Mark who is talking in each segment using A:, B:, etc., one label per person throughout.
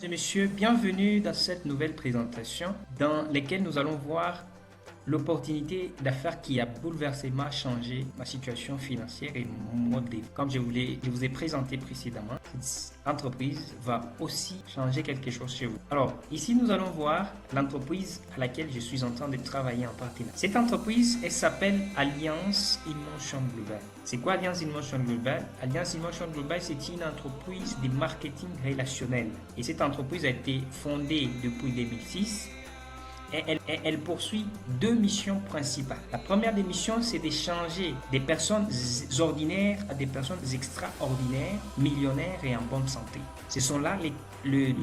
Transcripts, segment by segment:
A: et messieurs, bienvenue dans cette nouvelle présentation dans laquelle nous allons voir l'opportunité d'affaires qui a bouleversement changé ma situation financière et mon mode de vie. Comme je vous ai présenté précédemment, cette entreprise va aussi changer quelque chose chez vous. Alors, ici, nous allons voir l'entreprise à laquelle je suis en train de travailler en partenariat. Cette entreprise, elle s'appelle Alliance InMotion Global. C'est quoi Alliance InMotion Global? Alliance InMotion Global, c'est une entreprise de marketing relationnel. Et cette entreprise a été fondée depuis 2006. Et elle poursuit deux missions principales. La première des missions, c'est d'échanger des personnes ordinaires à des personnes extraordinaires, millionnaires et en bonne santé. Ce sont là les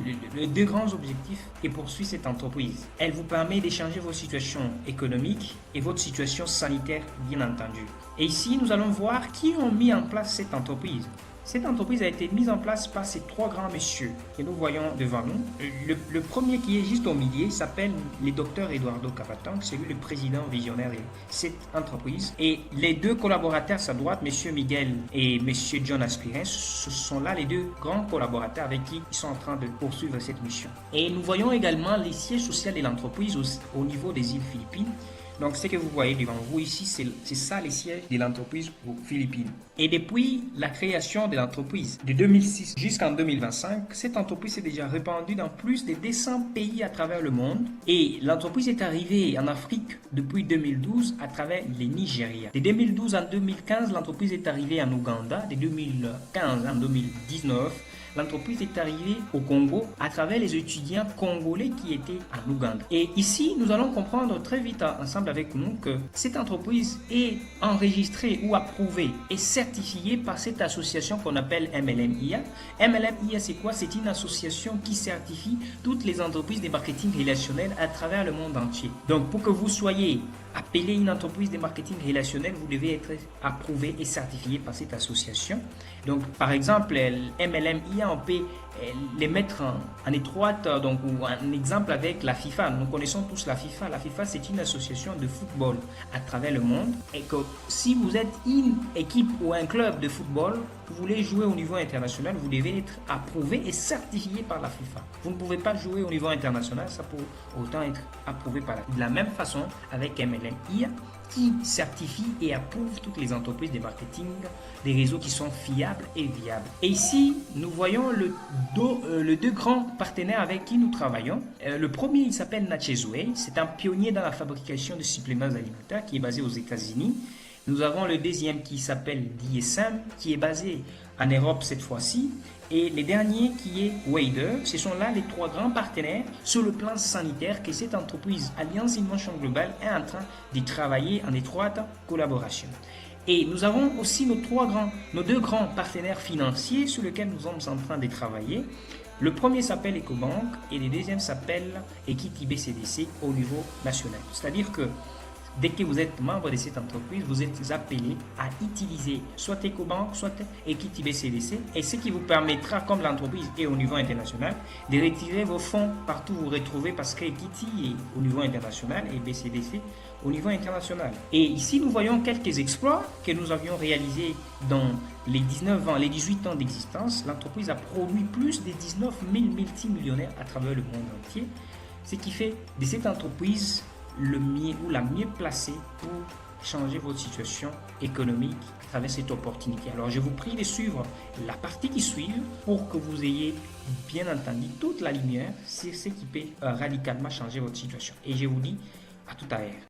A: deux grands objectifs que poursuit cette entreprise. Elle vous permet d'échanger vos situations économiques et votre situation sanitaire, bien entendu. Et ici, nous allons voir qui ont mis en place cette entreprise. Cette entreprise a été mise en place par ces trois grands messieurs que nous voyons devant nous. Le premier qui est juste au milieu s'appelle le docteur Eduardo Capatang, c'est lui le président visionnaire de cette entreprise. Et les deux collaborateurs à sa droite, monsieur Miguel et monsieur John Aspirin, ce sont là les deux grands collaborateurs avec qui ils sont en train de poursuivre cette mission. Et nous voyons également les sièges sociaux de l'entreprise au niveau des îles Philippines. Donc, ce que vous voyez devant vous ici, c'est ça les sièges de l'entreprise aux Philippines. Et depuis la création de l'entreprise de 2006 jusqu'en 2025, cette entreprise est déjà répandue dans plus de 200 pays à travers le monde. Et l'entreprise est arrivée en Afrique depuis 2012 à travers le Nigeria. De 2012 en 2015, l'entreprise est arrivée en Ouganda. De 2015 en 2019, l'entreprise est arrivée au Congo à travers les étudiants congolais qui étaient en Ouganda. Et ici, nous allons comprendre très vite ensemble avec nous que cette entreprise est enregistrée ou approuvée et certifiée par cette association qu'on appelle MLMIA. MLMIA, c'est quoi? C'est une association qui certifie toutes les entreprises de marketing relationnel à travers le monde entier. Donc, pour que vous soyez appelé une entreprise de marketing relationnel, vous devez être approuvé et certifié par cette association. Donc, par exemple, MLMIA, on peut les mettre en étroite, donc, ou un exemple avec la FIFA. Nous connaissons tous la FIFA. La FIFA, c'est une association de football à travers le monde. Et que si vous êtes une équipe ou un club de football, vous voulez jouer au niveau international, vous devez être approuvé et certifié par la FIFA. Vous ne pouvez pas jouer au niveau international, ça peut autant être approuvé par la FIFA. De la même façon, avec MLMIA, qui certifie et approuve toutes les entreprises de marketing, des réseaux qui sont fiables et viables. Et ici, nous voyons les deux grands partenaires avec qui nous travaillons. Le premier, il s'appelle Natchezway. C'est un pionnier dans la fabrication de suppléments alimentaires qui est basé aux États-Unis. Nous avons le deuxième qui s'appelle DSM, qui est basé en Europe cette fois-ci. Et le dernier qui est Wader. Ce sont là les trois grands partenaires sur le plan sanitaire que cette entreprise Alliance InMotion Global est en train de travailler en étroite collaboration. Et nous avons aussi nos deux grands partenaires financiers sur lesquels nous sommes en train de travailler. Le premier s'appelle EcoBank et le deuxième s'appelle Equity BCDC au niveau national. C'est-à-dire que dès que vous êtes membre de cette entreprise, vous êtes appelé à utiliser soit EcoBank, soit Equity BCDC, et ce qui vous permettra, comme l'entreprise est au niveau international, de retirer vos fonds partout où vous retrouvez parce que Equity est au niveau international et BCDC au niveau international. Et ici, nous voyons quelques exploits que nous avions réalisés dans les 18 ans d'existence. L'entreprise a produit plus de 19 000 multimillionnaires à travers le monde entier, ce qui fait de cette entreprise la mieux placée pour changer votre situation économique à travers cette opportunité. Alors, je vous prie de suivre la partie qui suit pour que vous ayez bien entendu toute la lumière sur ce qui peut radicalement changer votre situation. Et je vous dis à tout à l'heure.